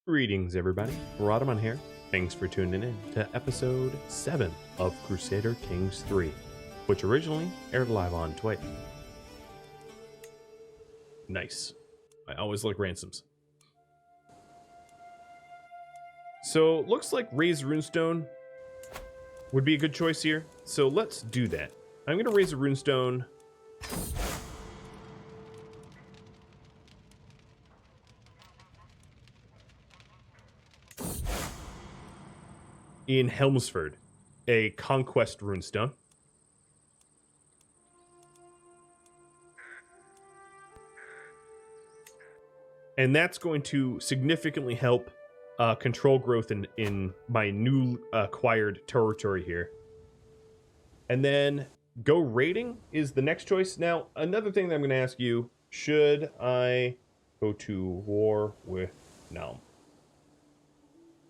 Greetings, everybody. Rhadamant here. Thanks for tuning in to episode 7 of Crusader Kings 3, which originally aired live on Twitch. Nice. I always like ransoms. So, looks like Raise Runestone would be a good choice here. So, let's do that. I'm going to raise a Runestone. In Helmsford, a conquest runestone. And that's going to significantly help control growth in my new acquired territory here. And then go raiding is the next choice. Now, another thing that I'm going to ask you, should I go to war with Naum?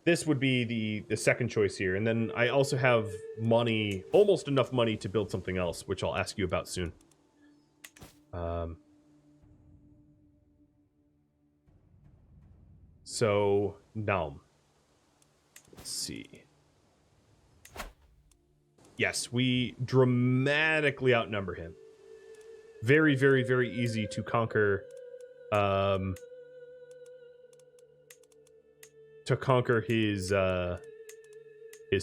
This would be the second choice here. And then I also have money, almost enough money to build something else, which I'll ask you about soon. So, Naum. Let's see. Yes, we dramatically outnumber him. Very, very, very easy to conquer. To conquer his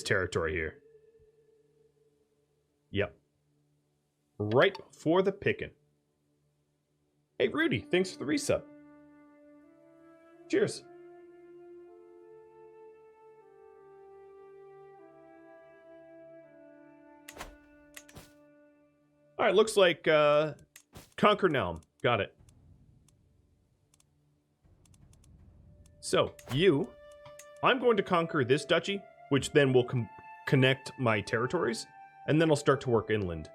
territory here. Yep. Right for the picking. Hey, Rudy, thanks for the resub. Cheers. All right, looks like conquer Naum. Got it. So, I'm going to conquer this duchy, which then will connect my territories, and then I'll start to work inland.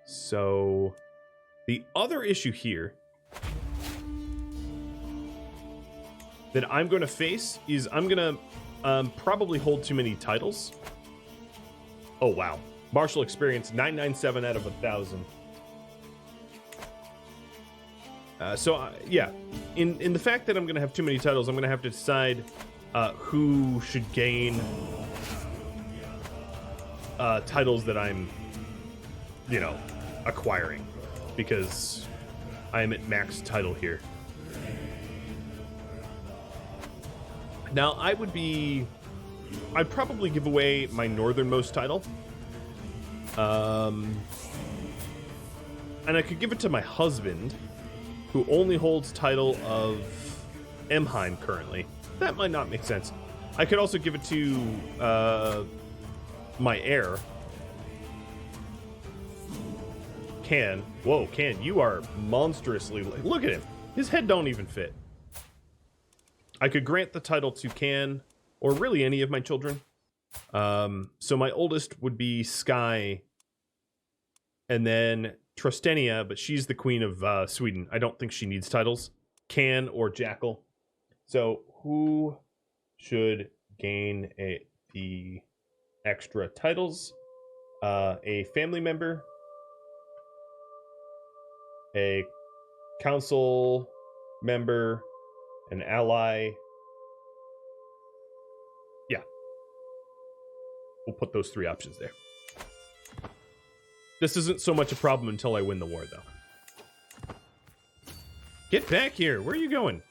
So, the other issue here that I'm going to face is I'm going to probably hold too many titles. Oh, wow. Martial experience, 997 out of 1,000. Yeah, in the fact that I'm going to have too many titles, I'm going to have to decide who should gain titles that I'm, acquiring, because I am at max title here. Now, I'd probably give away my northernmost title. And I could give it to my husband, who only holds title of Emheim currently. That might not make sense. I could also give it to my heir, Can. Whoa, Can, you are monstrously... Look at him. His head don't even fit. I could grant the title to Can, or really any of my children. So my oldest would be Sky, and then Trostenia, but she's the queen of Sweden. I don't think she needs titles. Can or Jackal. So who should gain the extra titles? A family member, a council member, an ally. Yeah. We'll put those three options there. This isn't so much a problem until I win the war, though. Get back here. Where are you going?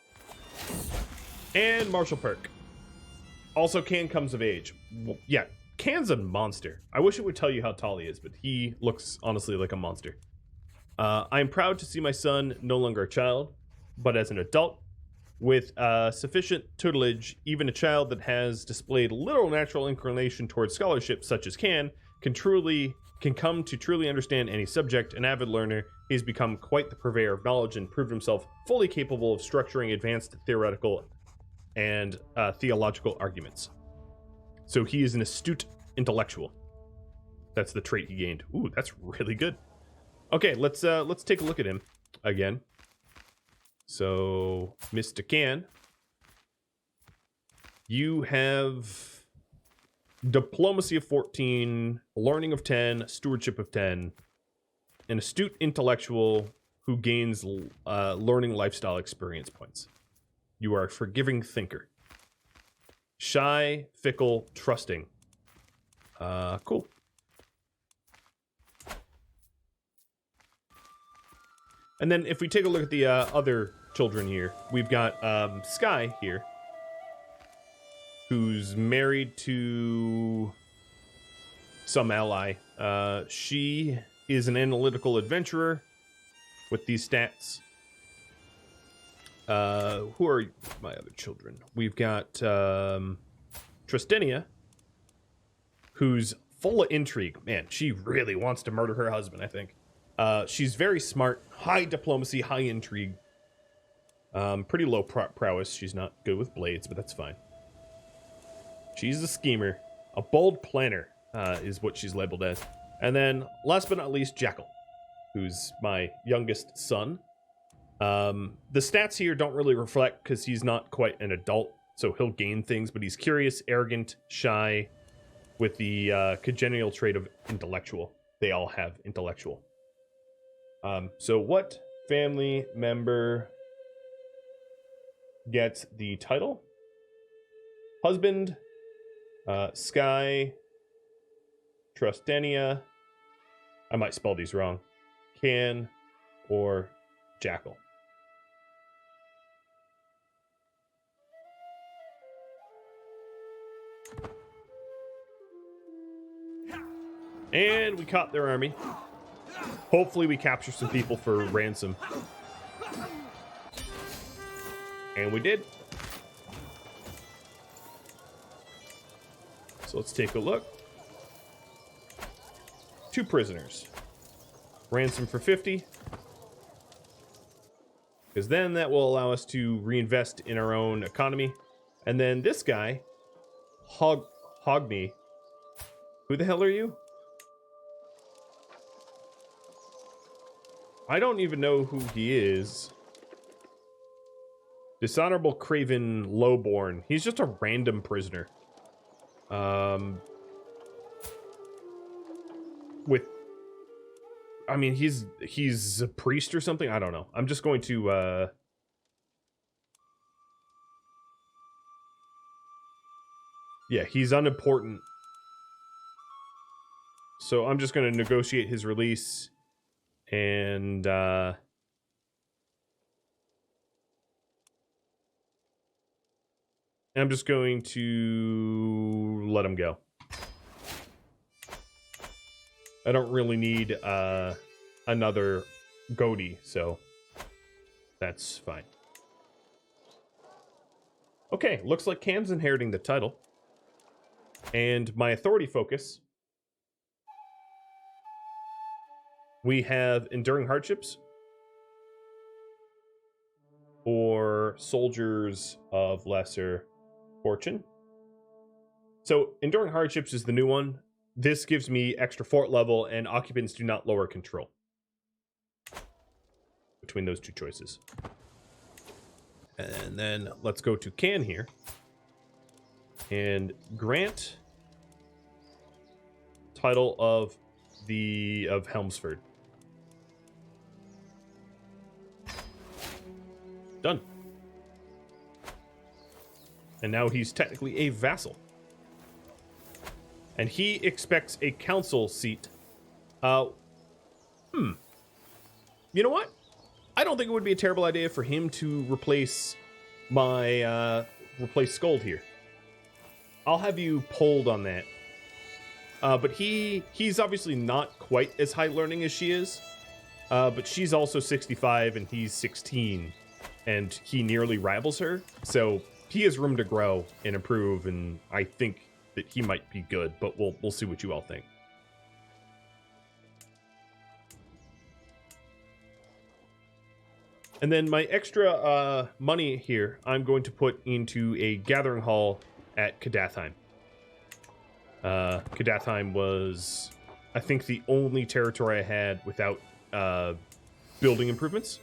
And martial perk. Also, Can comes of age. Well, yeah, Can's a monster. I wish it would tell you how tall he is, but he looks honestly like a monster. I'm proud to see my son no longer a child, but as an adult, with sufficient tutelage, even a child that has displayed little natural inclination towards scholarship, such as can come to truly understand any subject. An avid learner, he's become quite the purveyor of knowledge and proved himself fully capable of structuring advanced theoretical and theological arguments. So he is an astute intellectual. That's the trait he gained. Ooh, that's really good. Okay, let's take a look at him again. So, Mr. Can, you have diplomacy of 14, learning of 10, stewardship of 10, an astute intellectual who gains learning lifestyle experience points. You are a forgiving thinker. Shy, fickle, trusting. Cool. And then if we take a look at the other children here, we've got Sky here, who's married to some ally. She is an analytical adventurer with these stats. Who are my other children? We've got Tristenia, who's full of intrigue. Man, she really wants to murder her husband, I think. She's very smart, high diplomacy, high intrigue. Pretty low prowess. She's not good with blades, but that's fine. She's a schemer. A bold planner is what she's labeled as. And then, last but not least, Jackal, who's my youngest son. The stats here don't really reflect because he's not quite an adult, so he'll gain things, but he's curious, arrogant, shy, with the congenial trait of intellectual. They all have intellectual. So what family member gets the title? Husband, Sky, Trustenia, I might spell these wrong, Can, or Jackal. And we caught their army. Hopefully we capture some people for ransom. And we did. So let's take a look. 2 prisoners. Ransom for 50. Because then that will allow us to reinvest in our own economy. And then this guy, Hogni. Who the hell are you? I don't even know who he is. Dishonorable Craven Lowborn. He's just a random prisoner. I mean, he's a priest or something? I don't know. I'm just going to, yeah, he's unimportant. So I'm just going to negotiate his release. And, I'm just going to let him go. I don't really need another goatee, so that's fine. Okay, looks like Cam's inheriting the title. And my authority focus. We have enduring hardships or soldiers of lesser fortune. So enduring hardships is the new one. This gives me extra fort level, and occupants do not lower control. Between those two choices. And then let's go to Can here. And grant title of Helmsford. Done. And now he's technically a vassal. And he expects a council seat. You know what? I don't think it would be a terrible idea for him to replace my replace Scold here. I'll have you polled on that. But he's obviously not quite as high learning as she is. But she's also 65 and he's 16. And he nearly rivals her. So he has room to grow and improve, and I think that he might be good, but we'll see what you all think. And then my extra money here, I'm going to put into a gathering hall at Kadathheim. Kadathheim was, I think, the only territory I had without building improvements.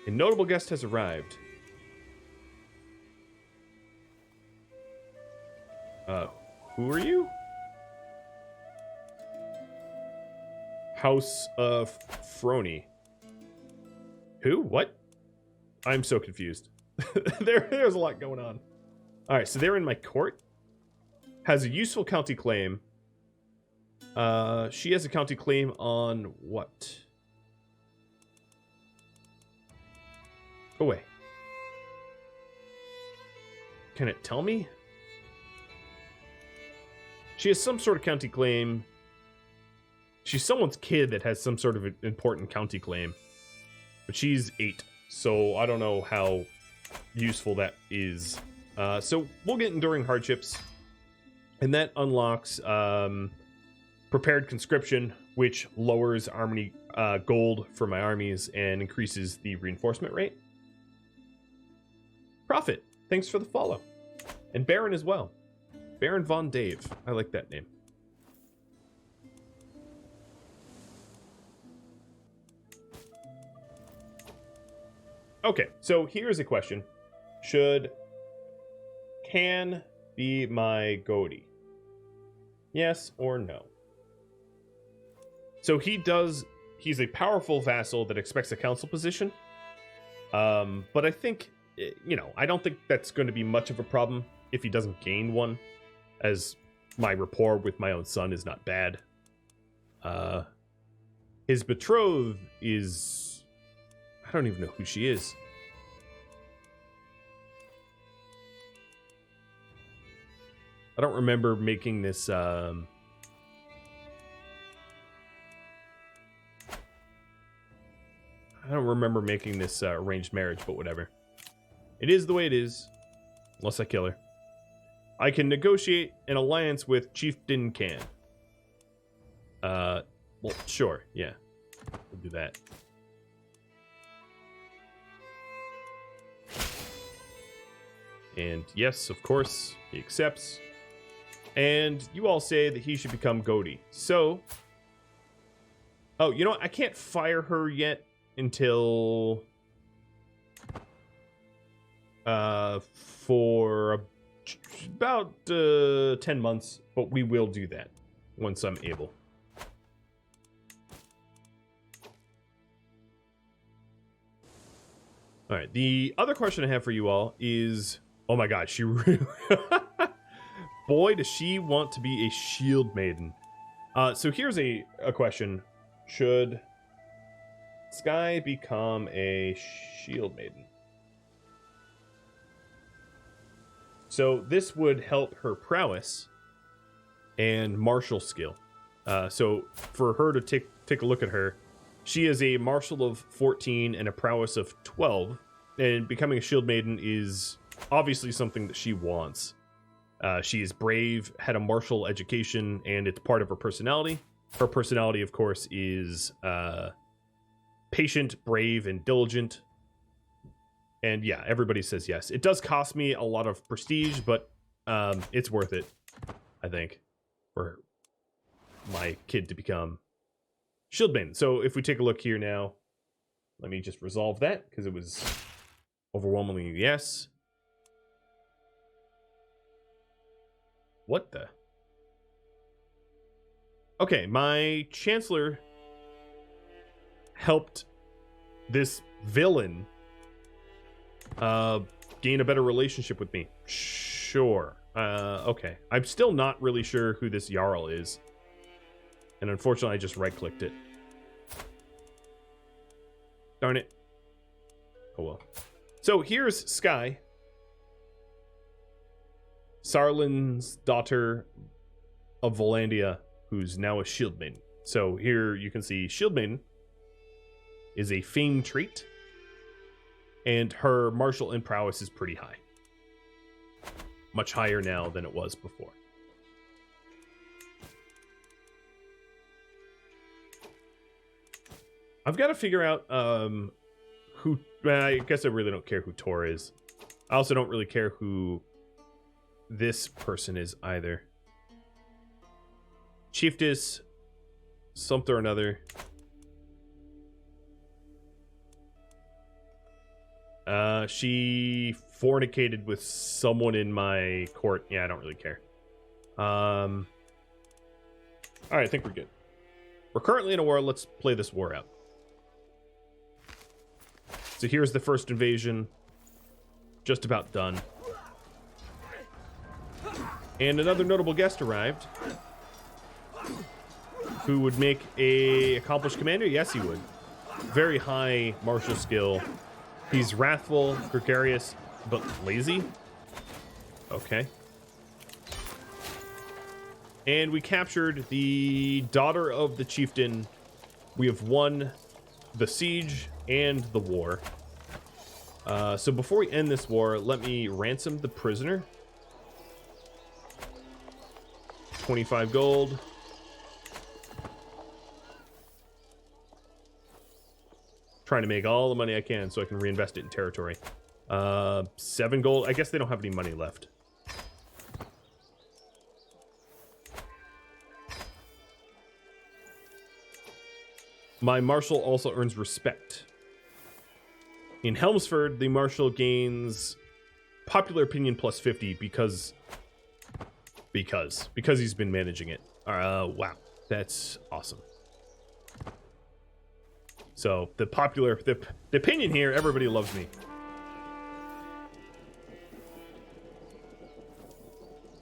A notable guest has arrived. Who are you? House of Frony. Who? What? I'm so confused. There's a lot going on. All right, so they're in my court. Has a useful county claim. She has a county claim on what? Go away. Can it tell me? She has some sort of county claim. She's someone's kid that has some sort of important county claim. But she's 8, so I don't know how useful that is. So we'll get enduring hardships. And that unlocks prepared conscription, which lowers army gold for my armies and increases the reinforcement rate. Profit, thanks for the follow. And Baron as well. Baron Von Dave. I like that name. Okay, so here's a question. Should Can be my goatee? Yes or no? So he's a powerful vassal that expects a council position. But I think, I don't think that's going to be much of a problem if he doesn't gain one, as my rapport with my own son is not bad. His betrothed is... I don't even know who she is. I don't remember making this... I don't remember making this arranged marriage, but whatever. It is the way it is, unless I kill her. I can negotiate an alliance with Chieftain Can. Well, sure, yeah. We'll do that. And yes, of course, he accepts. And you all say that he should become goatee. So... Oh, you know what? I can't fire her yet until... for about 10 months. But we will do that once I'm able. Alright, the other question I have for you all is... Oh my god, she really... Boy, does she want to be a shield maiden. So here's a question. Should Skye become a shield maiden? So this would help her prowess and martial skill. So for her to take a look at her, she is a martial of 14 and a prowess of 12. And becoming a shield maiden is obviously something that she wants. She is brave, had a martial education, and it's part of her personality. Her personality, of course, is patient, brave, and diligent. And yeah, everybody says yes. It does cost me a lot of prestige, but it's worth it, I think, for my kid to become shield maiden. So if we take a look here now, let me just resolve that, because it was overwhelmingly yes. What the? Okay, my chancellor helped this villain gain a better relationship with me. Sure. Okay. I'm still not really sure who this Jarl is. And unfortunately, I just right-clicked it. Darn it. Oh well. So here's Skye. Sarolyn's daughter of Volandia, who's now a shield maiden. So here you can see shield maiden is a fame trait, and her martial and prowess is pretty high. Much higher now than it was before. I've got to figure out who... I guess I really don't care who Tor is. I also don't really care who this person is either. Chieftess, something or another. She fornicated with someone in my court. Yeah, I don't really care. Alright, I think we're good. We're currently in a war. Let's play this war out. So here's the first invasion. Just about done. And another notable guest arrived. Who would make a accomplished commander? Yes, he would. Very high martial skill. He's wrathful, gregarious, but lazy. Okay. And we captured the daughter of the chieftain. We have won the siege and the war. So before we end this war, let me ransom the prisoner. 25 gold. Trying to make all the money I can so I can reinvest it in territory. 7 gold. I guess they don't have any money left. My marshal also earns respect. In Helmsford, the marshal gains popular opinion plus 50 because he's been managing it. Wow, that's awesome. So the opinion here, everybody loves me.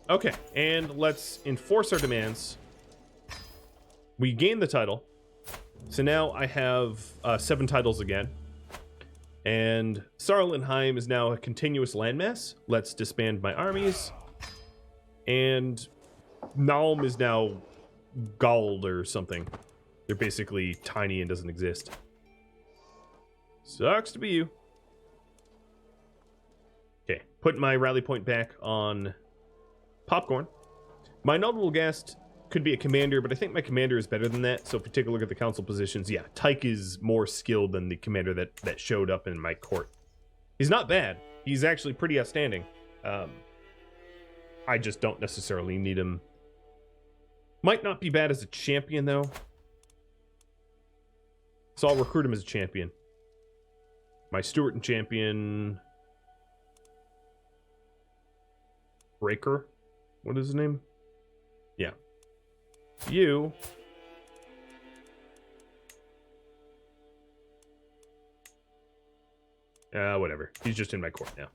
Okay, and let's enforce our demands. We gain the title. So now I have 7 titles again. And Sarolyn is now a continuous landmass. Let's disband my armies. And Nalm is now Gald or something. They're basically tiny and doesn't exist. Sucks to be you. Okay, put my rally point back on Popcorn. My notable guest could be a commander, but I think my commander is better than that. So if we take a look at the council positions, yeah, Tyke is more skilled than the commander that showed up in my court. He's not bad. He's actually pretty outstanding. I just don't necessarily need him. Might not be bad as a champion, though. So I'll recruit him as a champion. My Stewart and champion... Breaker? What is his name? Yeah. You... whatever. He's just in my court now.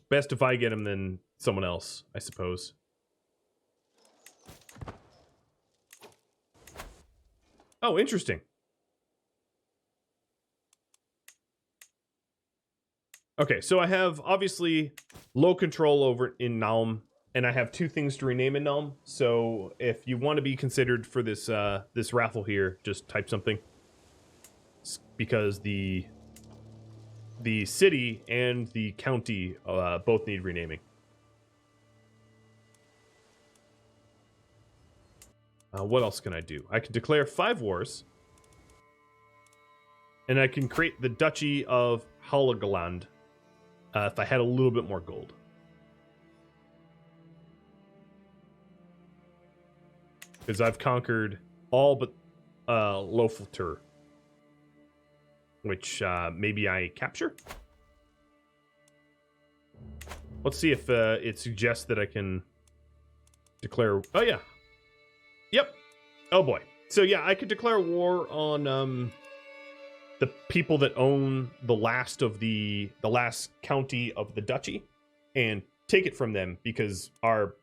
Best if I get him than someone else, I suppose. Oh, interesting. Okay, so I have, obviously, low control over in Nalm, and I have 2 things to rename in Nalm. So if you want to be considered for this this raffle here, just type something. Because the city and the county both need renaming. What else can I do? I can declare 5 wars. And I can create the Duchy of Halagaland if I had a little bit more gold. Because I've conquered all but Lofaltur. Which maybe I capture? Let's see if it suggests that I can declare... Oh, yeah. Yep. Oh, boy. So, yeah, I could declare war on the people that own the last county of the duchy and take it from them because our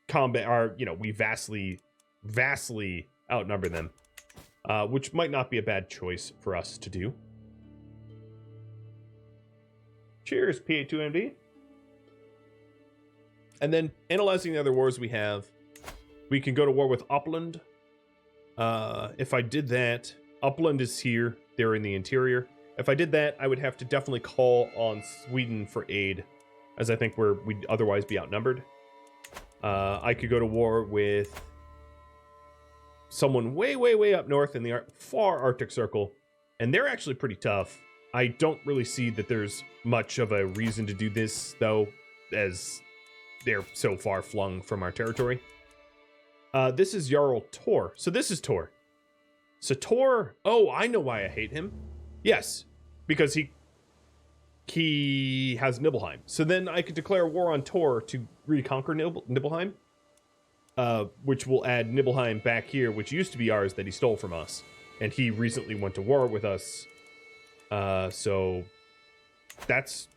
combat, we vastly outnumber them. Which might not be a bad choice for us to do. Cheers, PA2MD. And then, analyzing the other wars we have, we can go to war with Uppland. If I did that, Uppland is here. They're in the interior. If I did that, I would have to definitely call on Sweden for aid, as I think we'd otherwise be outnumbered. I could go to war with someone way up north in the far Arctic Circle, and they're actually pretty tough. I don't really see that there's much of a reason to do this, though, as they're so far flung from our territory. This is Jarl Tor. So this is Tor. So Tor... Oh, I know why I hate him. Yes, because he has Nibelheim. So then I could declare war on Tor to reconquer Nibelheim. Which will add Nibelheim back here, which used to be ours that he stole from us. And he recently went to war with us So that's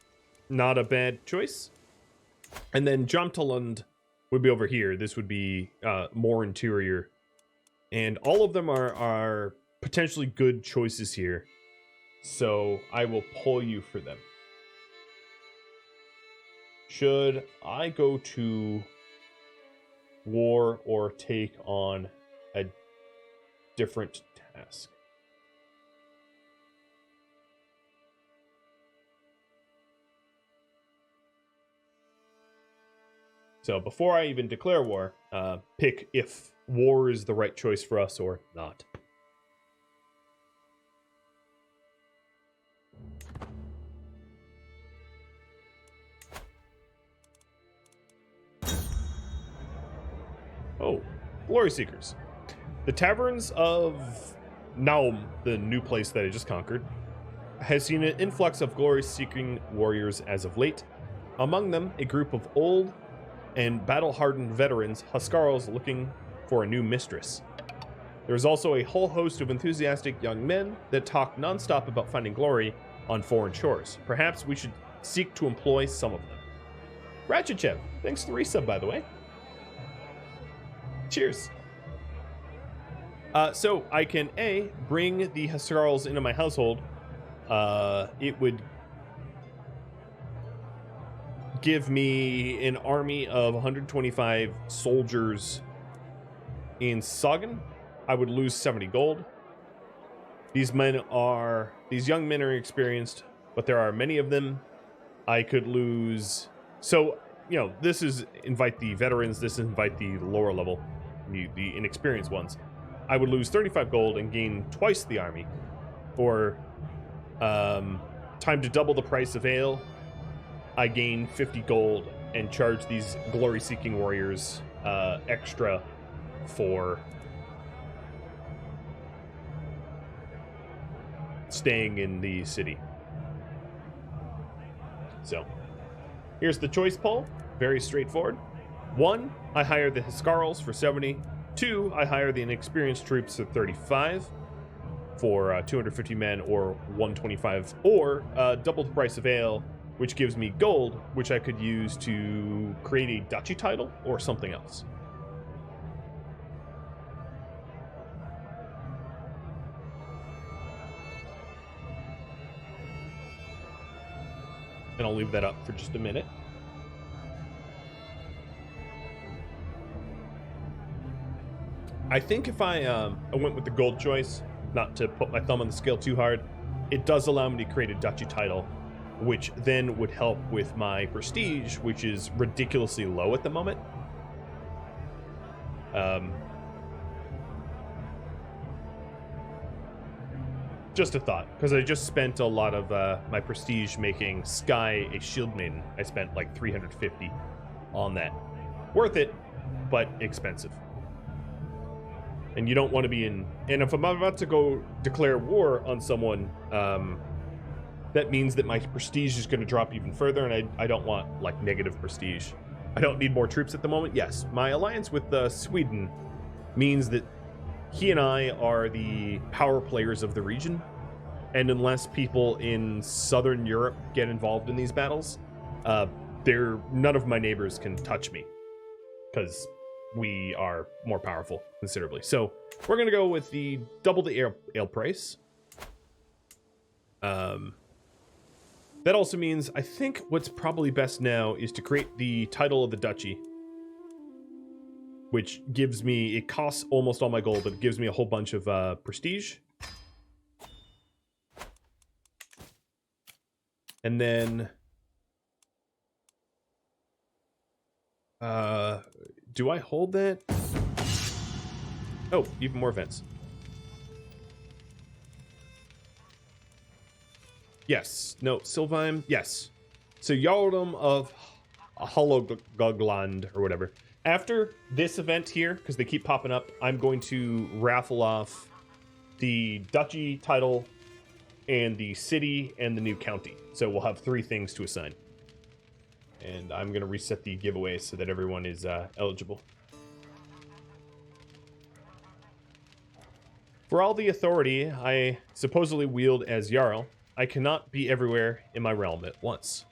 not a bad choice. And then Jomtaland would be over here. This would be more interior. And all of them are potentially good choices here. So I will pull you for them. Should I go to war or take on a different task? So before I even declare war, pick if war is the right choice for us or not. Oh, Glory Seekers. The taverns of Naum, the new place that I just conquered, has seen an influx of glory-seeking warriors as of late. Among them, a group of old and battle-hardened veterans, Huskarls, looking for a new mistress. There is also a whole host of enthusiastic young men that talk non-stop about finding glory on foreign shores. Perhaps we should seek to employ some of them. Ratchetchev, thanks to the resub, by the way. Cheers. So I can bring the Huskarls into my household. It would give me an army of 125 soldiers in Sagan. I would lose 70 gold. These young men are experienced, but there are many of them. I could lose. So, this is invite the veterans. This is invite the lower level, the inexperienced ones. I would lose 35 gold and gain twice the army. Or time to double the price of ale. I gain 50 gold and charge these glory-seeking warriors extra for staying in the city. So, here's the choice poll. Very straightforward. 1, I hire the Huskarls for 70. 2, I hire the inexperienced troops for 35 for 250 men or 125, or double the price of ale, which gives me gold, which I could use to create a duchy title or something else. And I'll leave that up for just a minute. I think if I went with the gold choice, not to put my thumb on the scale too hard, it does allow me to create a duchy title, which then would help with my prestige, which is ridiculously low at the moment. Just a thought, because I just spent a lot of my prestige making Sky a shield maiden. I spent like 350 on that. Worth it, but expensive. And you don't want to be in... And if I'm about to go declare war on someone, that means that my prestige is going to drop even further, and I don't want, like, negative prestige. I don't need more troops at the moment. Yes, my alliance with Sweden means that he and I are the power players of the region, and unless people in Southern Europe get involved in these battles, none of my neighbors can touch me, because we are more powerful considerably. So we're going to go with the double the ale price. That also means I think what's probably best now is to create the title of the duchy, which gives me, it costs almost all my gold, but it gives me a whole bunch of prestige. And then do I hold that? Oh, even more events. Yes. No, Sylvime. Yes. So Jarldom of Hologogland or whatever. After this event here, because they keep popping up, I'm going to raffle off the duchy title and the city and the new county. So we'll have 3 things to assign. And I'm going to reset the giveaway so that everyone is eligible. For all the authority I supposedly wield as Jarl, I cannot be everywhere in my realm at once.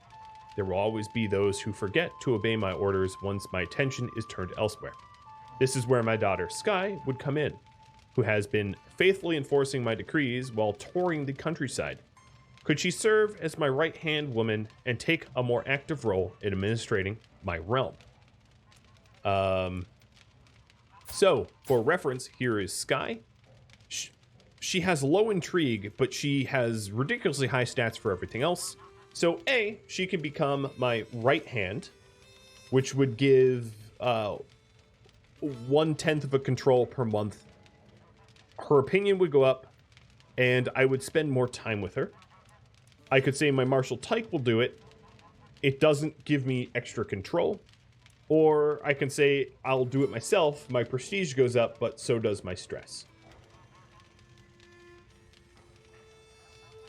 There will always be those who forget to obey my orders once my attention is turned elsewhere. This is where my daughter Sky would come in, who has been faithfully enforcing my decrees while touring the countryside. Could she serve as my right-hand woman and take a more active role in administrating my realm? So, for reference, here is Sky. She has low intrigue, but she has ridiculously high stats for everything else. So, A, she can become my right hand, which would give 1/10 of a control per month. Her opinion would go up, and I would spend more time with her. I could say my Martial Tyke will do it. It doesn't give me extra control. Or I can say I'll do it myself. My prestige goes up, but so does my stress.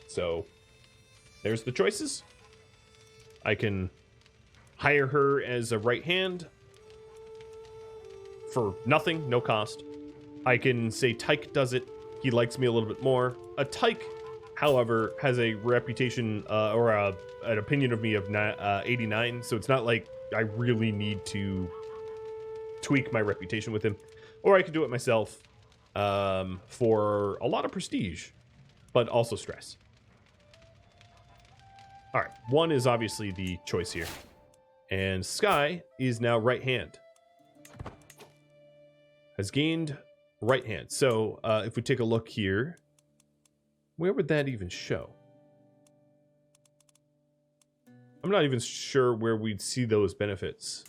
So there's the choices. I can hire her as a right hand for nothing, no cost. I can say Tyke does it. He likes me a little bit more. A Tyke, however, has a reputation or an opinion of me of 89, so it's not like I really need to tweak my reputation with him. Or I could do it myself for a lot of prestige, but also stress. All right, 1 is obviously the choice here. And Sky is now right hand. Has gained right hand. So if we take a look here, where would that even show? I'm not even sure where we'd see those benefits.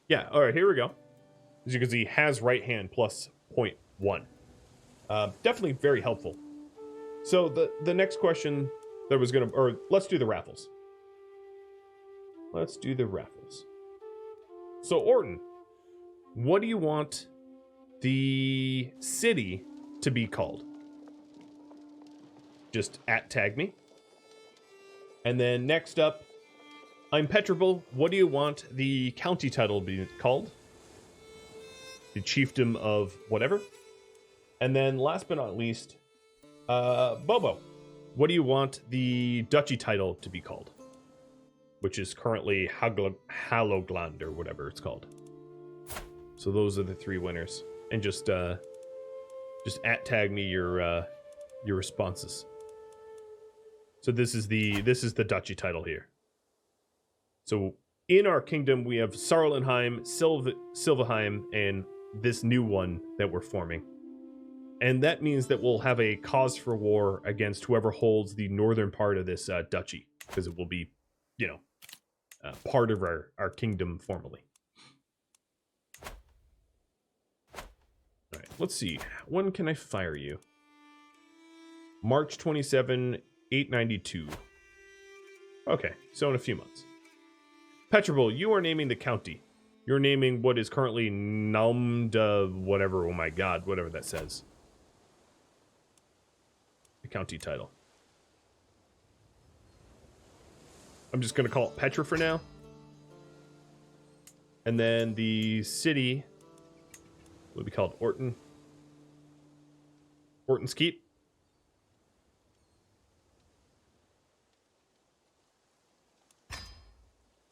Yeah, all right, here we go. As you can see, has right hand plus 0.1. Definitely very helpful. So the next question that was going to... Or let's do the raffles. Let's do the raffles. So, Orton, what do you want the city to be called? Just @tag me. And then next up, I'm Petrable. What do you want the county title to be called? The chiefdom of whatever. And then last but not least, Bobo. What do you want the duchy title to be called? Which is currently Hallogland or whatever it's called. So those are the 3 winners. And just @tag me your responses. So this is the duchy title here. So in our kingdom we have Sarolynheim, Silvaheim, and this new one that we're forming. And that means that we'll have a cause for war against whoever holds the northern part of this duchy, because it will be, part of our kingdom formally. All right, let's see. When can I fire you? March 27, 892. Okay, so in a few months. Petrable, you are naming the county. You're naming what is currently Namda whatever, oh my god, whatever that says. The county title. I'm just going to call it Petra for now. And then the city will be called Orton. Orton's Keep.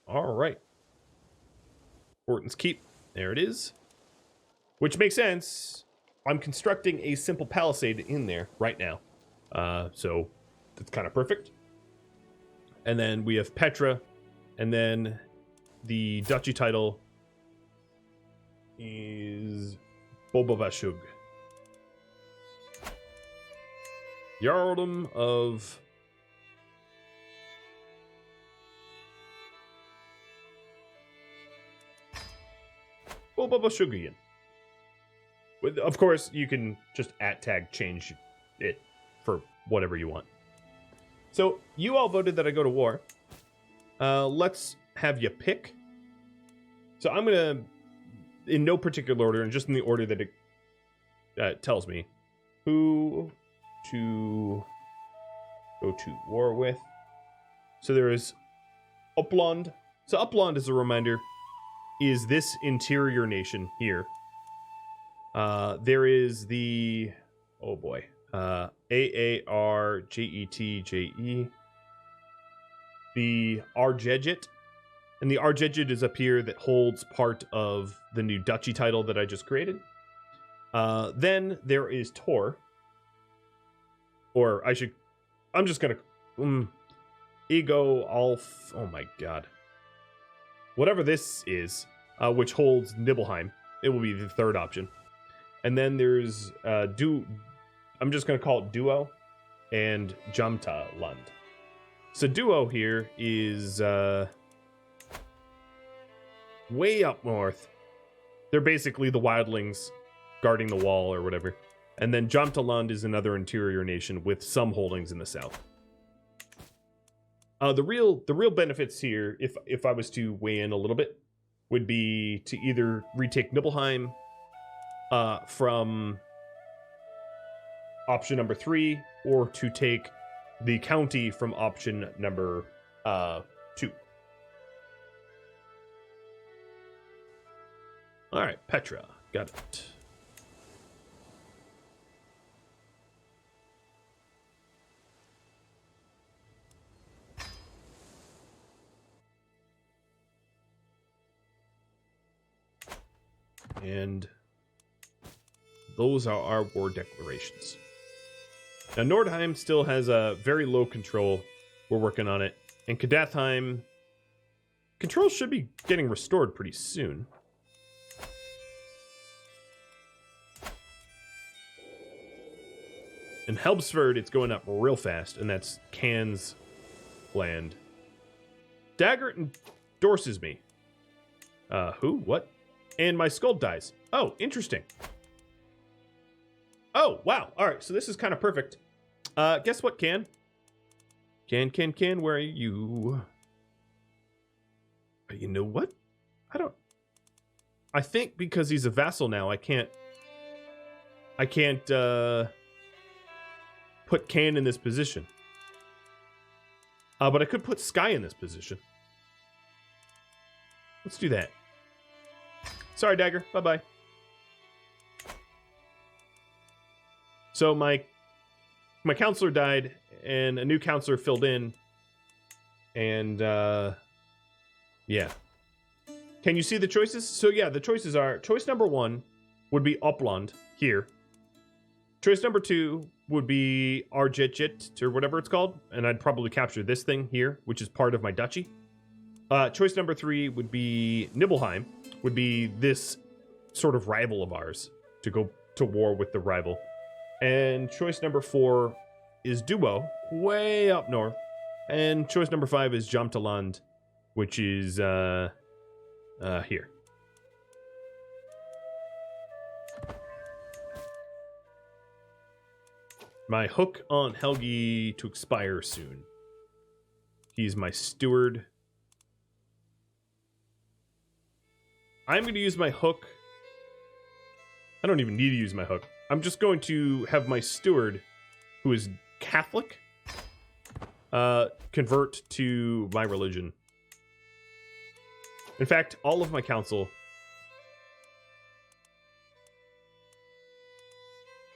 All right. Orton's Keep. There it is. Which makes sense. I'm constructing a simple palisade in there right now. So that's kind of perfect. And then we have Petra. And then the duchy title is Bobavashug. Jarldom of... Bobavashugian. Of course, you can just @tag change it for whatever you want. So, you all voted that I go to war. Let's have you pick. So I'm going to, in no particular order, and just in the order that it tells me, who to go to war with. So there is Uppland. So Uppland, as a reminder, is this interior nation here. There is the, oh boy, Aarjetje, the Arjejet, and the Arjejet is up here that holds part of the new duchy title that I just created. Then there is Tor, or I'm just gonna, Ego Alf, oh my god. Whatever this is, which holds Nibelheim, it will be the third option. And then there's I'm just going to call it Duo and Jamta Lund. So Duo here is way up north. They're basically the wildlings guarding the wall or whatever. And then Jamta Lund is another interior nation with some holdings in the south. The real benefits here, if I was to weigh in a little bit, would be to either retake Nibelheim from option number 3, or to take the county from option number 2. All right, Petra, got it. And those are our war declarations. Now, Nordheim still has a very low control. We're working on it. And Kadathheim, control should be getting restored pretty soon. In Helmsford, it's going up real fast, and that's Can's land. Daggert endorses me. Who? What? And my skull dies. Oh, interesting. Oh, wow. All right, so this is kind of perfect. Guess what, Can? Can, where are you? You know what? I think because he's a vassal now, I can't put Can in this position. But I could put Sky in this position. Let's do that. Sorry, Dagger. Bye-bye. So my counselor died, and a new counselor filled in. And, yeah. Can you see the choices? So, yeah, the choices are... Choice number 1 would be Uppland, here. Choice number 2 would be Arjetjet, or whatever it's called. And I'd probably capture this thing here, which is part of my duchy. Choice number 3 would be Nibelheim, would be this sort of rival of ours, to go to war with the rival. And choice number 4 is Duo, way up north. And choice number 5 is Jamta Lund, which is here. My hook on Helgi to expire soon. He's my steward. I'm going to use my hook. I don't even need to use my hook. I'm just going to have my steward, who is Catholic, convert to my religion. In fact, all of my council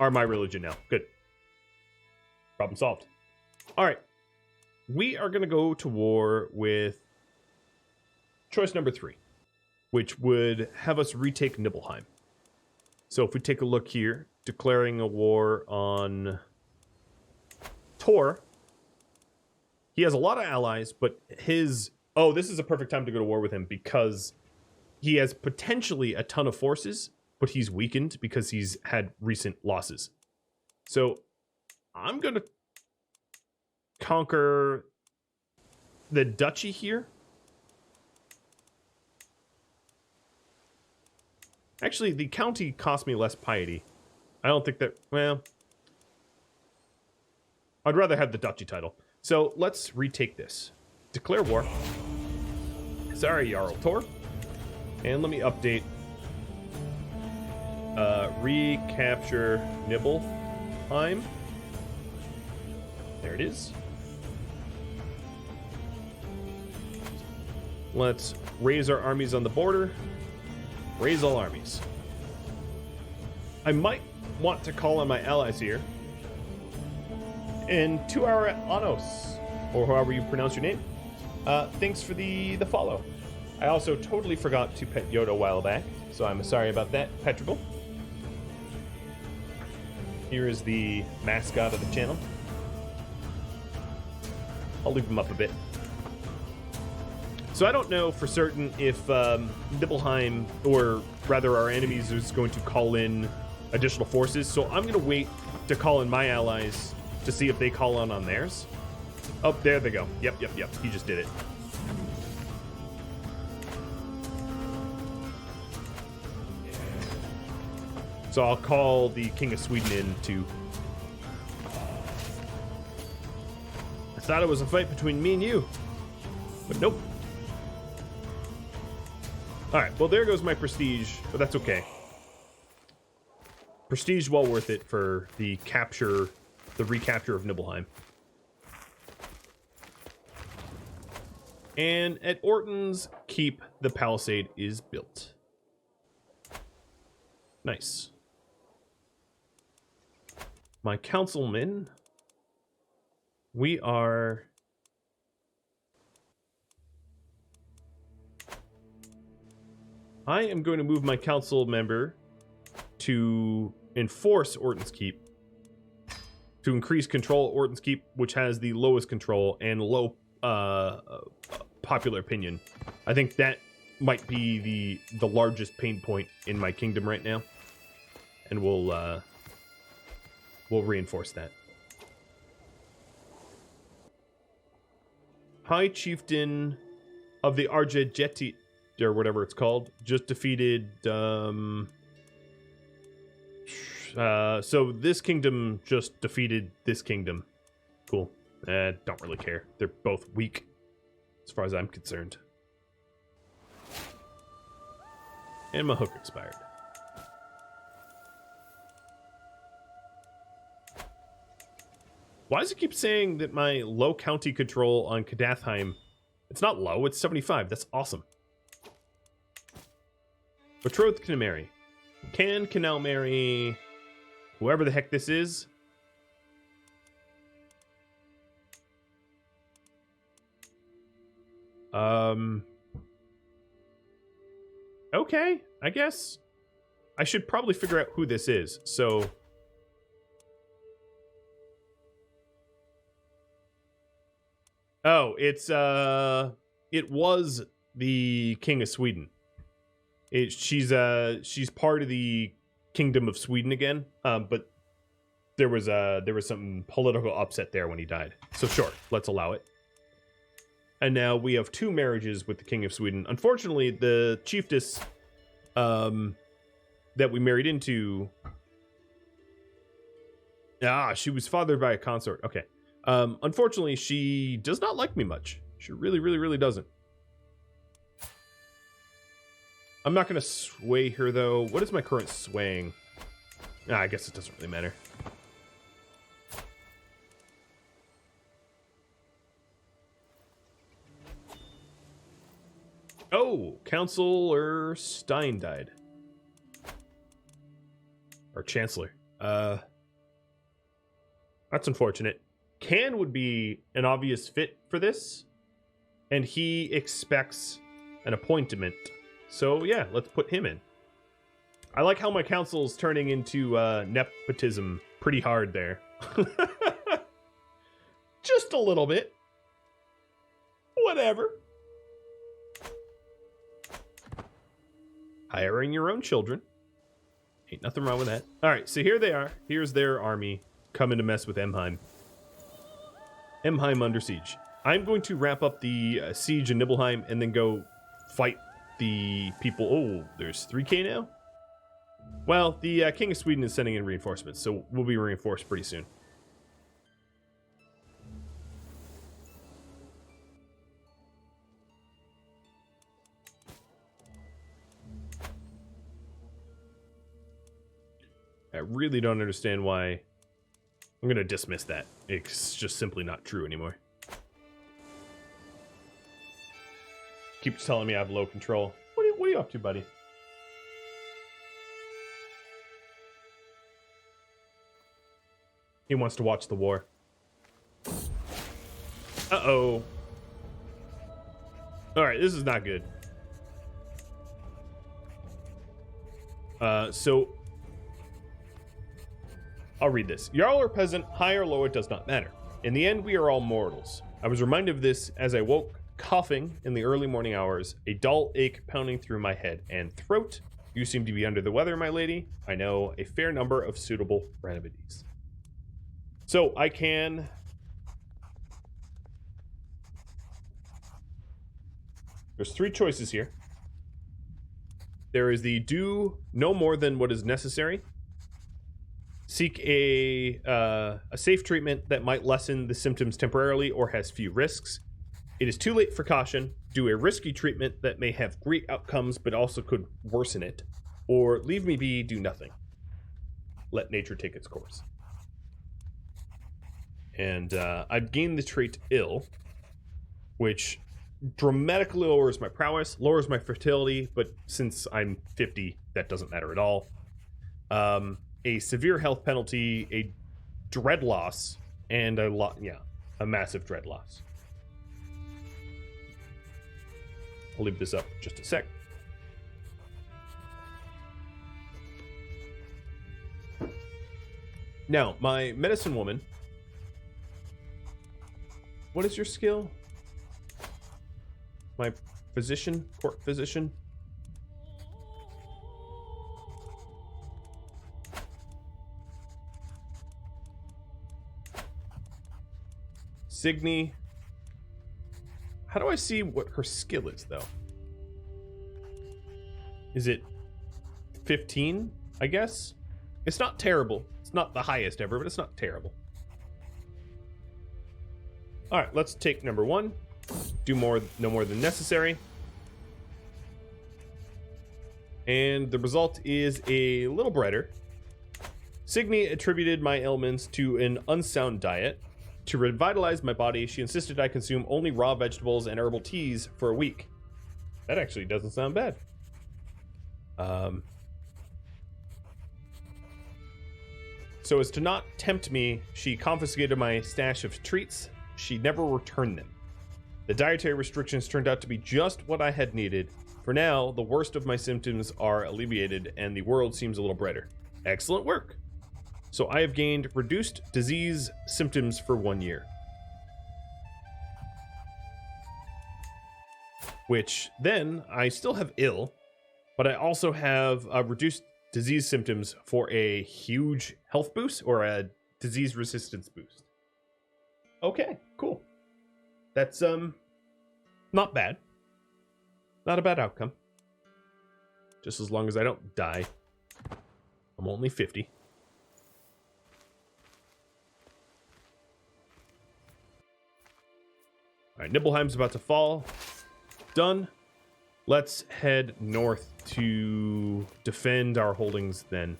are my religion now. Good. Problem solved. All right. We are going to go to war with choice number 3, which would have us retake Nibelheim. So if we take a look here, declaring a war on Tor. He has a lot of allies, but his... Oh, this is a perfect time to go to war with him because he has potentially a ton of forces, but he's weakened because he's had recent losses. So I'm going to conquer the duchy here. Actually, the county cost me less piety. I don't think that... Well... I'd rather have the duchy title. So, let's retake this. Declare war. Sorry, Jarl Tor. And let me update. Recapture Nibelheim. There it is. Let's raise our armies on the border. Raise all armies. I might want to call on my allies here. And to our Anos, or however you pronounce your name, thanks for the follow. I also totally forgot to pet Yoda a while back, so I'm sorry about that, Petrigal. Here is the mascot of the channel. I'll leave him up a bit. So I don't know for certain if Nibelheim, or rather our enemies, is going to call in additional forces. So I'm going to wait to call in my allies to see if they call on theirs. Oh, there they go. Yep. He just did it. So I'll call the King of Sweden in too. I thought it was a fight between me and you, but nope. All right, well, there goes my prestige, but that's okay. Prestige well worth it for the recapture of Nibelheim. And at Orton's Keep, the palisade is built. Nice. My councilmen, we are... I am going to move my council member to enforce Orton's Keep, to increase control at Orton's Keep, which has the lowest control and low popular opinion. I think that might be the largest pain point in my kingdom right now, and we'll reinforce that. High Chieftain of the Arjejeti, or whatever it's called, just defeated. So this kingdom just defeated this kingdom. Cool. Don't really care. They're both weak, as far as I'm concerned. And my hook expired. Why does it keep saying that my low county control on Kadathheim? It's not low, it's 75. That's awesome. Betrothed can marry. Can now marry whoever the heck this is. Okay, I guess I should probably figure out who this is. So oh, it was the King of Sweden. She's part of the Kingdom of Sweden again. But there was some political upset there when he died. So sure, let's allow it. And now we have 2 marriages with the King of Sweden. Unfortunately, the chieftess that we married into, she was fathered by a consort. Okay. Unfortunately, she does not like me much. She really, really, really doesn't. I'm not going to sway her, though. What is my current swaying? I guess it doesn't really matter. Oh, Councillor Stein died. Or Chancellor. That's unfortunate. Can would be an obvious fit for this, and he expects an appointment. So yeah, let's put him in. I like how my council's turning into nepotism pretty hard there. Just a little bit. Whatever. Hiring your own children. Ain't nothing wrong with that. All right, so here they are. Here's their army coming to mess with Emheim. Emheim under siege. I'm going to wrap up the siege in Nibelheim and then go fight the people. Oh, there's 3k now? Well, the King of Sweden is sending in reinforcements, so we'll be reinforced pretty soon. I really don't understand why. I'm going to dismiss that. It's just simply not true anymore. Keeps telling me I have low control. What are you up to, buddy? He wants to watch the war. Uh-oh. Alright, this is not good. So I'll read this. Jarl or peasant, high or low, it does not matter. In the end, we are all mortals. I was reminded of this as I woke, coughing in the early morning hours, a dull ache pounding through my head and throat. You seem to be under the weather, my lady. I know a fair number of suitable remedies. So I can... There's 3 choices here. There is the do no more than what is necessary. Seek a safe treatment that might lessen the symptoms temporarily or has few risks. It is too late for caution. Do a risky treatment that may have great outcomes but also could worsen it. Or leave me be, do nothing. Let nature take its course. And I've gained the trait ill, which dramatically lowers my prowess, lowers my fertility, but since I'm 50, that doesn't matter at all. A severe health penalty, a dread loss, and a massive dread loss. I'll leave this up just a sec. Now, my medicine woman. What is your skill? My physician, court physician. Signy. How do I see what her skill is, though? Is it 15, I guess? It's not terrible. It's not the highest ever, but it's not terrible. All right, let's take number 1. Do no more than necessary. And the result is a little brighter. Signy attributed my ailments to an unsound diet. To revitalize my body, she insisted I consume only raw vegetables and herbal teas for a week. That actually doesn't sound bad. So as to not tempt me, she confiscated my stash of treats. She never returned them. The dietary restrictions turned out to be just what I had needed. For now, the worst of my symptoms are alleviated and the world seems a little brighter. Excellent work. So I have gained reduced disease symptoms for 1 year. Which then I still have ill, but I also have reduced disease symptoms for a huge health boost or a disease resistance boost. Okay, cool. That's not bad. Not a bad outcome. Just as long as I don't die. I'm only 50. All right, Nibelheim's about to fall. Done. Let's head north to defend our holdings then.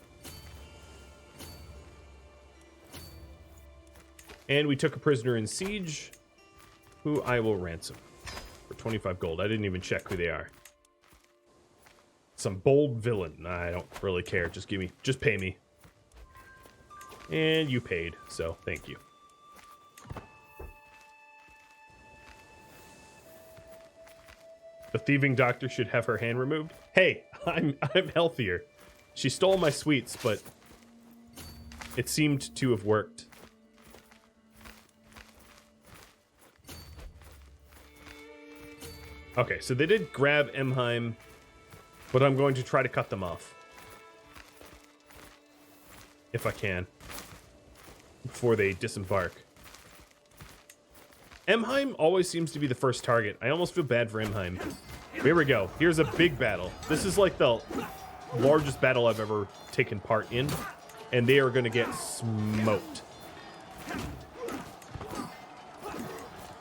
And we took a prisoner in siege, who I will ransom for 25 gold. I didn't even check who they are. Some bold villain. I don't really care. Just pay me. And you paid, so thank you. The thieving doctor should have her hand removed. Hey, I'm healthier. She stole my sweets, but it seemed to have worked. Okay, so they did grab Emheim, but I'm going to try to cut them off. If I can. Before they disembark. Emheim always seems to be the first target. I almost feel bad for Emheim. Here we go. Here's a big battle. This is like the largest battle I've ever taken part in, and they are going to get smoked.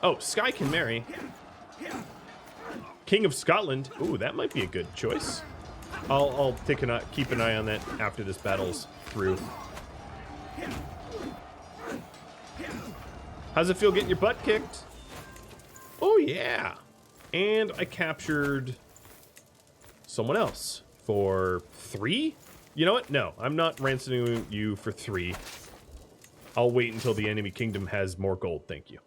Oh, Skye can marry. King of Scotland. Ooh, that might be a good choice. I'll keep an eye on that after this battle's through. How's it feel getting your butt kicked? Oh, yeah. And I captured someone else for 3? You know what? No, I'm not ransoming you for 3. I'll wait until the enemy kingdom has more gold, thank you.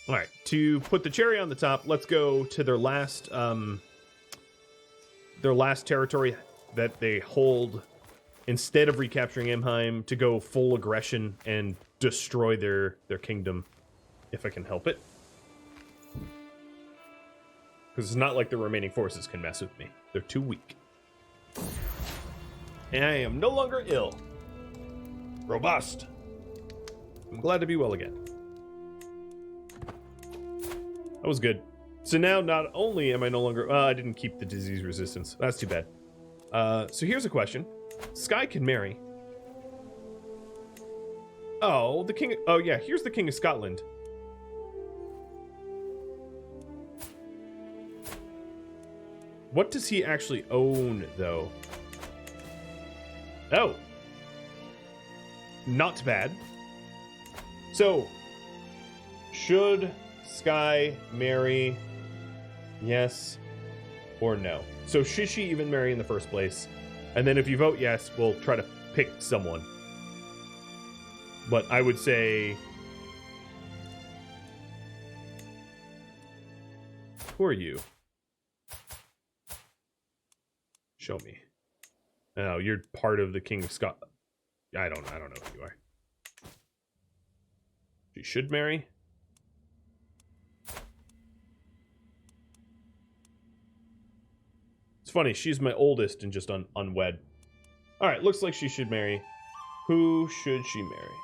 Alright, to put the cherry on the top, let's go to their last territory that they hold instead of recapturing Amheim, to go full aggression and destroy their kingdom, if I can help it. Because it's not like the remaining forces can mess with me. They're too weak. And I am no longer ill. Robust. I'm glad to be well again. That was good. So now, not only am I no longer... I didn't keep the disease resistance. That's too bad. So here's a question. Skye can marry. Oh, the king... Oh, yeah, here's the King of Scotland. What does he actually own, though? Oh. Not bad. So, should Skye marry? Yes or no? So, should she even marry in the first place? And then if you vote yes, we'll try to pick someone. But I would say... Who are you? Show me. Oh, you're part of the King of Scotland. I don't know who you are. She should marry. It's funny, she's my oldest and just unwed. Alright, looks like she should marry. Who should she marry?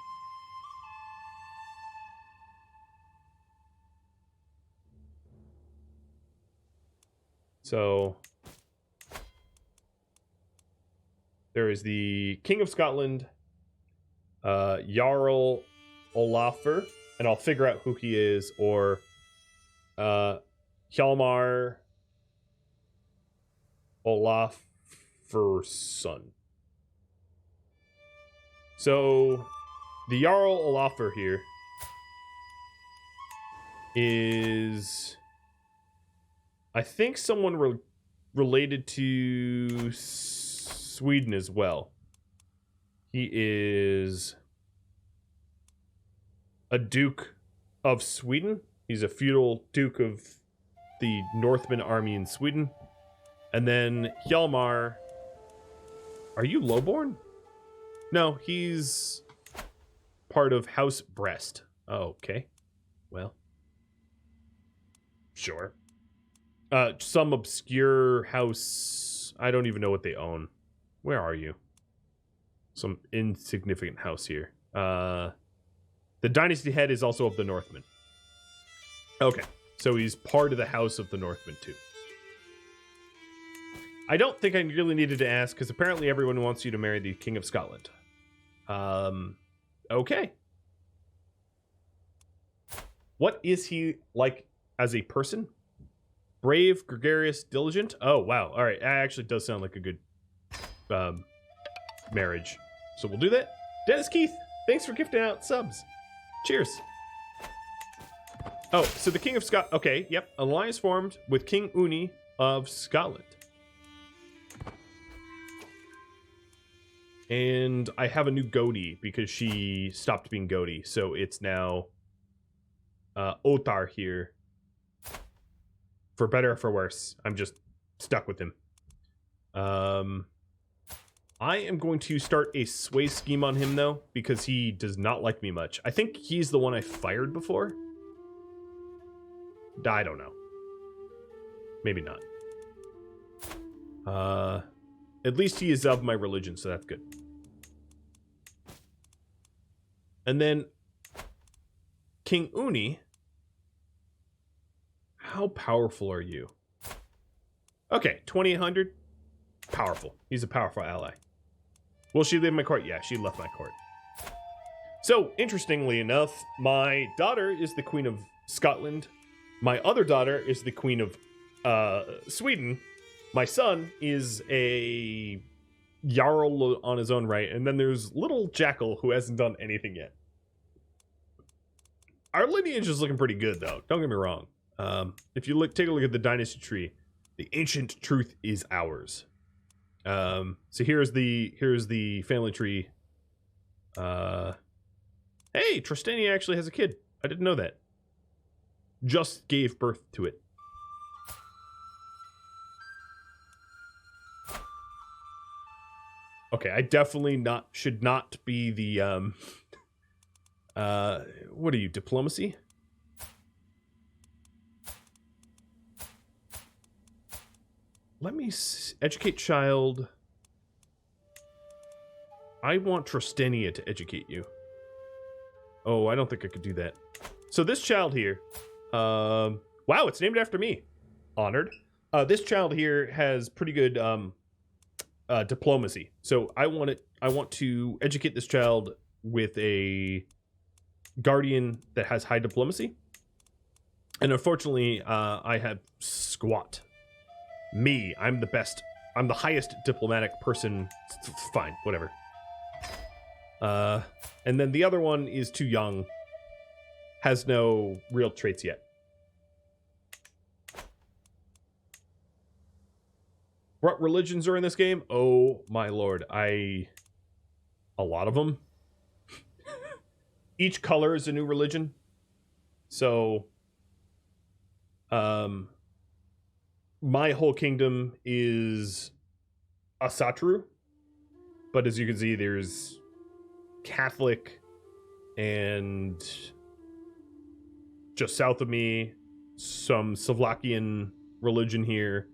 So... there is the King of Scotland, Jarl Olafur, and I'll figure out who he is, or Hjalmar Olafurson. So, the Jarl Olafur here is, I think, someone related to Sweden as well. He is a Duke of Sweden. He's a feudal Duke of the Northman army in Sweden. And then Hjalmar... Are you lowborn? No, he's part of House Brest. Oh, okay. Well. Sure. Some obscure house... I don't even know what they own. Where are you? Some insignificant house here. The dynasty head is also of the Northmen. Okay, so he's part of the house of the Northmen too. I don't think I really needed to ask, because apparently everyone wants you to marry the King of Scotland. Okay. What is he like as a person? Brave, gregarious, diligent? Oh, wow. All right, that actually does sound like a good marriage. So we'll do that. Dennis Keith, thanks for gifting out subs. Cheers. Oh, so the King of Scotland. Okay, yep. Alliance formed with King Uni of Scotland. And I have a new goatee because she stopped being goatee. So it's now Otar here. For better or for worse. I'm just stuck with him. I am going to start a sway scheme on him, though, because he does not like me much. I think he's the one I fired before. I don't know. Maybe not. At least he is of my religion, so that's good. And then King Uni. How powerful are you? Okay, 2,800. Powerful. He's a powerful ally. Will she leave my court? Yeah, she left my court. So, interestingly enough, my daughter is the Queen of Scotland. My other daughter is the Queen of Sweden. My son is a Jarl on his own right. And then there's little Jackal who hasn't done anything yet. Our lineage is looking pretty good, though. Don't get me wrong. If you take a look at the dynasty tree, the ancient truth is ours. So here's the family tree Hey, Tristania actually has a kid. I didn't know that. Just gave birth to it. Okay, I definitely should not be the, what are you, diplomacy? Let me educate child. I want Tristania to educate you. Oh, I don't think I could do that. So this child here, wow, it's named after me. Honored. This child here has pretty good diplomacy. So I want to educate this child with a guardian that has high diplomacy. And unfortunately, I have squat. Me, I'm the best. I'm the highest diplomatic person. Fine, whatever. And then the other one is too young. Has no real traits yet. What religions are in this game? Oh my lord, a lot of them. Each color is a new religion. So, my whole kingdom is Asatru, but as you can see, there's Catholic and just south of me, some Slovakian religion here,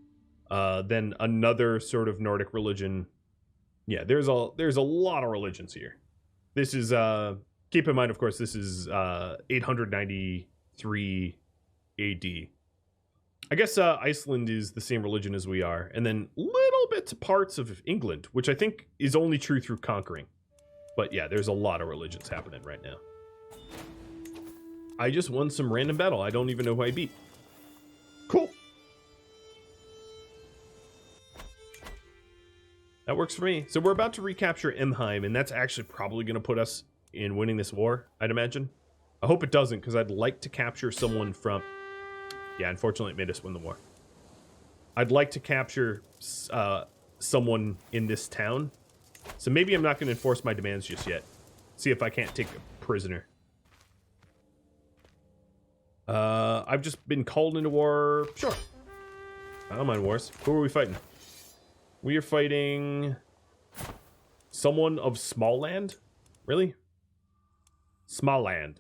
then another sort of Nordic religion. Yeah, there's a lot of religions here. This is keep in mind, of course, this is 893 AD. I guess Iceland is the same religion as we are, and then little bits parts of England, which I think is only true through conquering. But yeah, there's a lot of religions happening right now. I just won some random battle. I don't even know who I beat. Cool. That works for me. So we're about to recapture Emheim, and that's actually probably going to put us in winning this war, I'd imagine. I hope it doesn't, because I'd like to capture someone from... Yeah, unfortunately, it made us win the war. I'd like to capture someone in this town. So maybe I'm not going to enforce my demands just yet. See if I can't take a prisoner. I've just been called into war. Sure. I don't mind wars. Who are we fighting? We are fighting someone of Smallland? Really? Smallland.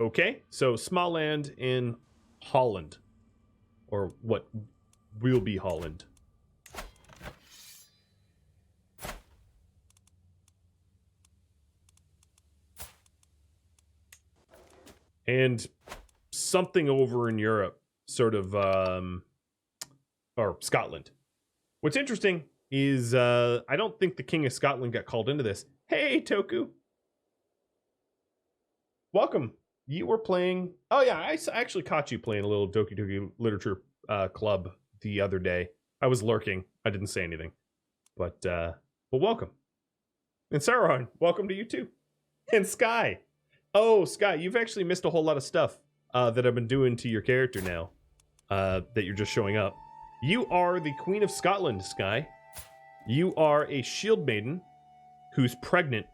Okay, so Smallland in Holland. Or what will be Holland. And something over in Europe, sort of, or Scotland. What's interesting is I don't think the King of Scotland got called into this. Hey, Toku. Welcome. You were playing... Oh, yeah, I actually caught you playing a little Doki Doki Literature Club the other day. I was lurking. I didn't say anything. But, well, welcome. And Sarolyn, welcome to you, too. And Sky. Oh, Sky, you've actually missed a whole lot of stuff that I've been doing to your character now. That you're just showing up. You are the Queen of Scotland, Sky. You are a shield maiden who's pregnant,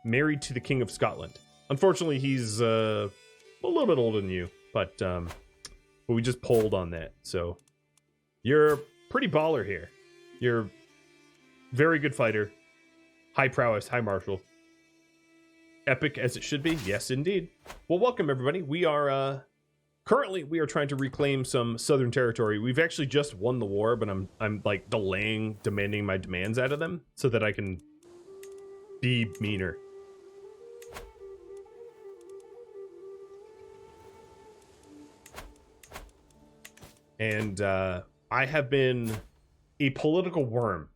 married to the King of Scotland. Unfortunately, he's a little bit older than you, but we just polled on that. So you're pretty baller here. You're very good fighter, high prowess, high martial. Epic as it should be. Yes, indeed. Well, welcome everybody. We are currently we are trying to reclaim some southern territory. We've actually just won the war, but I'm like demanding my demands out of them so that I can be meaner. And I have been a political worm.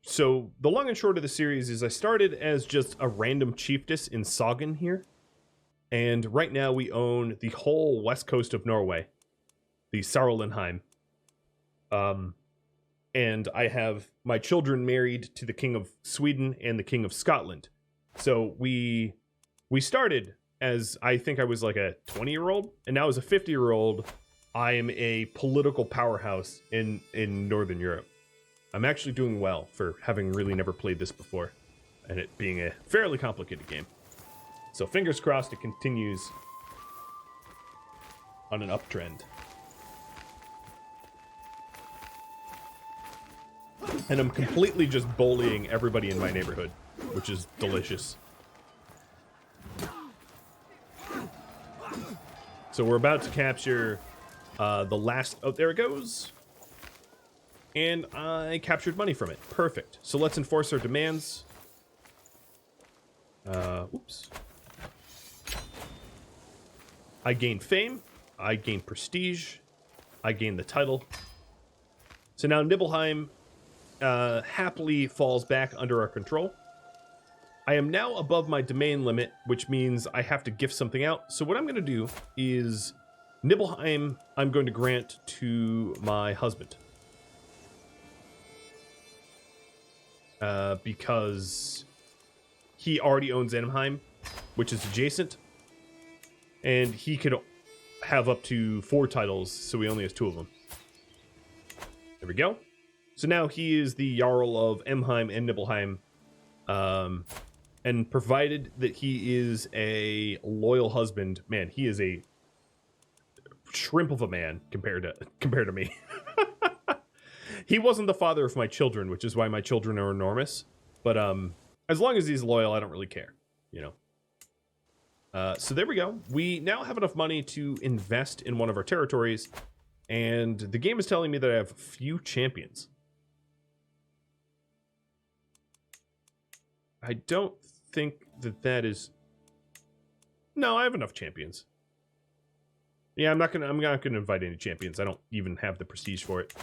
So the long and short of the series is I started as just a random chieftess in Sogn here. And right now we own the whole west coast of Norway, the Sarolynheim. And I have my children married to the King of Sweden and the King of Scotland. So we started as, I think I was like a 20-year-old, and now as a 50-year-old, I am a political powerhouse in Northern Europe. I'm actually doing well for having really never played this before. and it being a fairly complicated game. So fingers crossed it continues on an uptrend. And I'm completely just bullying everybody in my neighborhood, which is delicious. So we're about to capture the last... Oh, there it goes. And I captured money from it. Perfect. So let's enforce our demands. Oops. I gain fame. I gain prestige. I gain the title. So now Nibelheim happily falls back under our control. I am now above my domain limit, which means I have to gift something out. So what I'm going to do is Nibelheim I'm going to grant to my husband. Because he already owns Enheim, which is adjacent. And he could have up to 4 titles, so he only has 2 of them. There we go. So now he is the Jarl of Emheim and Nibelheim. And provided that he is a loyal husband, man, he is a shrimp of a man compared to me. He wasn't the father of my children, which is why my children are enormous. But as long as he's loyal, I don't really care, you know. So there we go. We now have enough money to invest in one of our territories, and the game is telling me that I have few champions. I don't think that is... No, I have enough champions. Yeah, I'm not gonna invite any champions. I don't even have the prestige for it.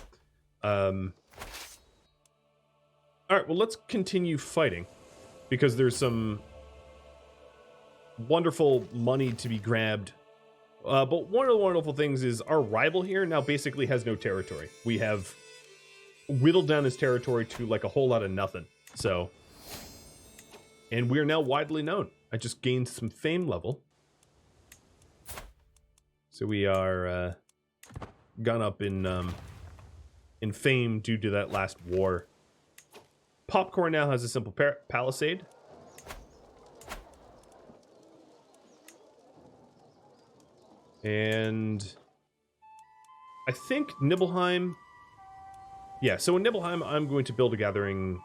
Alright, well, let's continue fighting, because there's some wonderful money to be grabbed. But one of the wonderful things is our rival here now basically has no territory. We have whittled down his territory to like a whole lot of nothing. So... And we are now widely known. I just gained some fame level. So we are gone up in fame due to that last war. Popcorn now has a simple palisade. And I think Nibelheim... Yeah, so in Nibelheim, I'm going to build a gathering...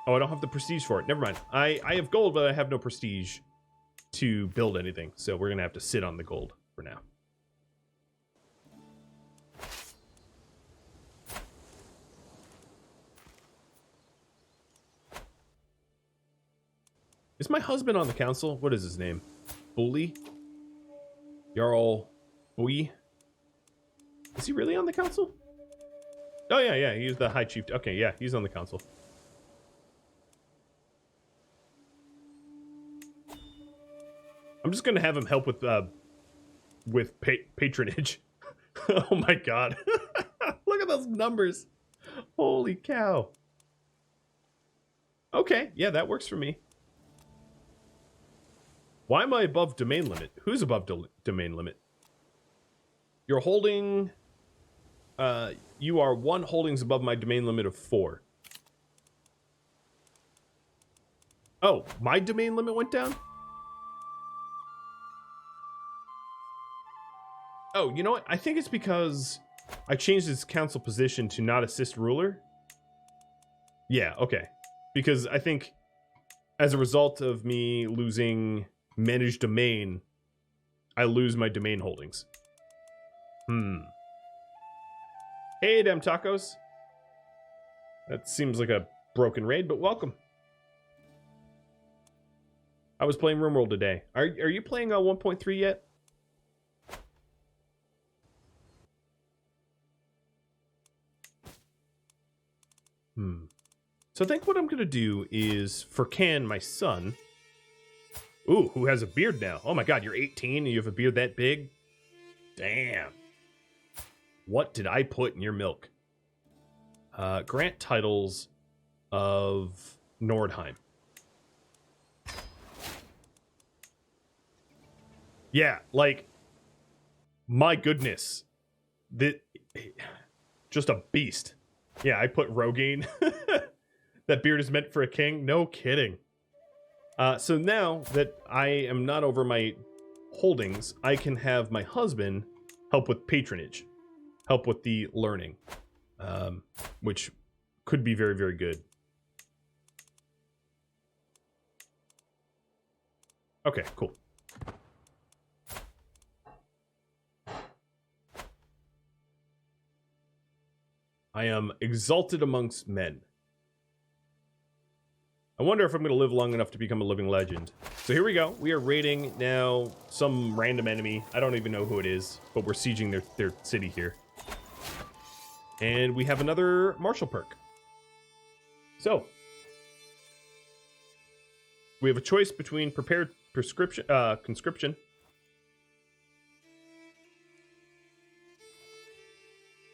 Oh, I don't have the prestige for it. Never mind. I have gold, but I have no prestige to build anything. So we're going to have to sit on the gold for now. Is my husband on the council? What is his name? Bully? Jarl Bui? Is he really on the council? Oh, yeah, he's the High Chief. Okay, yeah, he's on the council. I'm just gonna have him help with patronage. Oh my god. Look at those numbers. Holy cow. Okay, yeah, that works for me. Why am I above domain limit? Who's above domain limit? You're holding... you are 1 holdings above my domain limit of 4. Oh, my domain limit went down? Oh, you know what? I think it's because I changed his council position to not assist ruler. Yeah, okay. Because I think as a result of me losing managed domain, I lose my domain holdings. Hey, damn tacos. That seems like a broken raid, but welcome. I was playing RimWorld today. Are you playing 1.3 yet? So I think what I'm going to do is, for Can, my son... Ooh, who has a beard now? Oh my god, you're 18 and you have a beard that big? Damn. What did I put in your milk? Grant titles of Nordheim. Yeah, like... My goodness. Just a beast. Yeah, I put Rogaine. That beard is meant for a king? No kidding. So now that I am not over my holdings, I can have my husband help with patronage, help with the learning, which could be very, very good. Okay, cool. I am exalted amongst men. I wonder if I'm going to live long enough to become a living legend. So here we go. We are raiding now some random enemy. I don't even know who it is, but we're sieging their city here. And we have another martial perk. So we have a choice between prepared conscription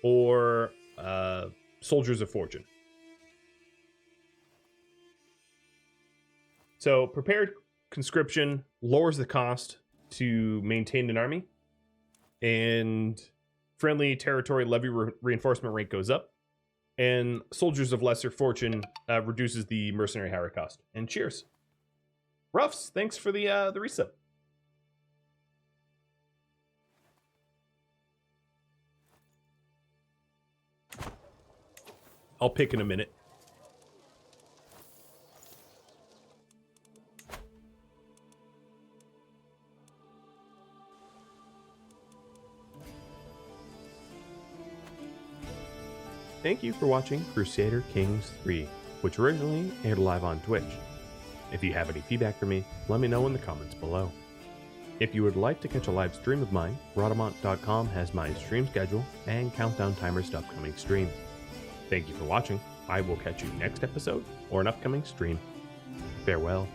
or soldiers of fortune. So prepared conscription lowers the cost to maintain an army, and friendly territory levy reinforcement rate goes up, and soldiers of lesser fortune reduces the mercenary hire cost. And cheers. Ruffs, thanks for the resub. I'll pick in a minute. Thank you for watching Crusader Kings 3, which originally aired live on Twitch. If you have any feedback for me, let me know in the comments below. If you would like to catch a live stream of mine, Rhadamant.com has my stream schedule and countdown timers to upcoming streams. Thank you for watching. I will catch you next episode or an upcoming stream. Farewell.